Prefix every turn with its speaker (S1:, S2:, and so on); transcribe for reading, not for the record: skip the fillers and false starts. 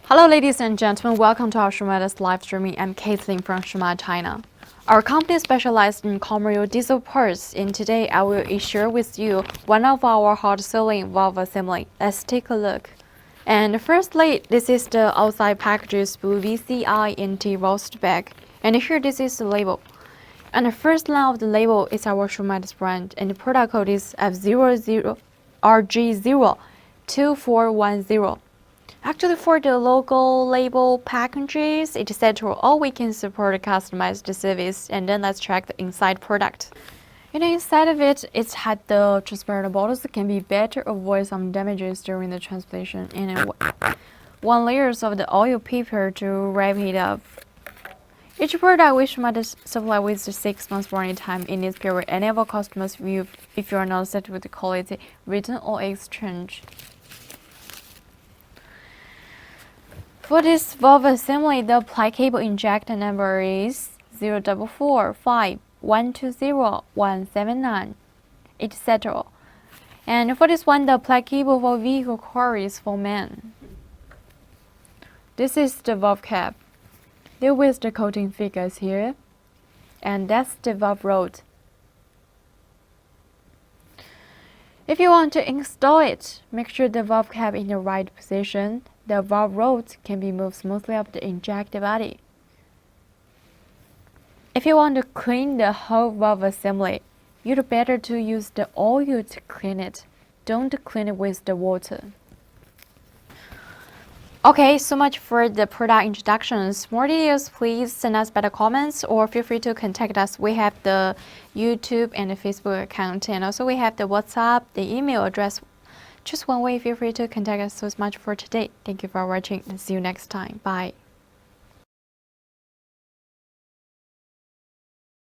S1: Hello ladies and gentlemen, welcome to our Shumatt's live streaming. I'm Caitlin from Shumatt, China. Our company specializes in commercial diesel parts, and today I will share with you one of our hot-selling valve assembly. Let's take a look. And firstly, this is the outside packages blue VCI NT roast bag. And here this is the label. And the first line of the label is our Shumatt's brand, and the product code is F00RJ02410. Actually, for the logo label packages, etc., all we can support customized service. And then let's check the inside product. And inside of it, it had the transparent bottles that can be better avoid some damages during the transportation, and one layers of the oil paper to wrap it up. Each product we might supply with the 6 months warranty time. In this period, any of our customers will, if you are not satisfied with the quality, return or exchange. For this valve assembly, the applicable injector number is 04451201791, etc. And for this one, the applicable for vehicle core is for men. This is the valve cap. There with the coating figures here, and that's the valve rod. If you want to install it, make sure the valve cap in the right position. The valve rods can be moved smoothly up the injector body. If you want to clean the whole valve assembly, you'd better to use the oil to clean it. Don't clean it with the water. Okay, so much for the product introductions. More details, please send us by the comments or feel free to contact us. We have the YouTube and the Facebook account, and also we have the WhatsApp, the email address. Just one way, feel free to contact us. So much for today. Thank you for watching and see you next time. Bye.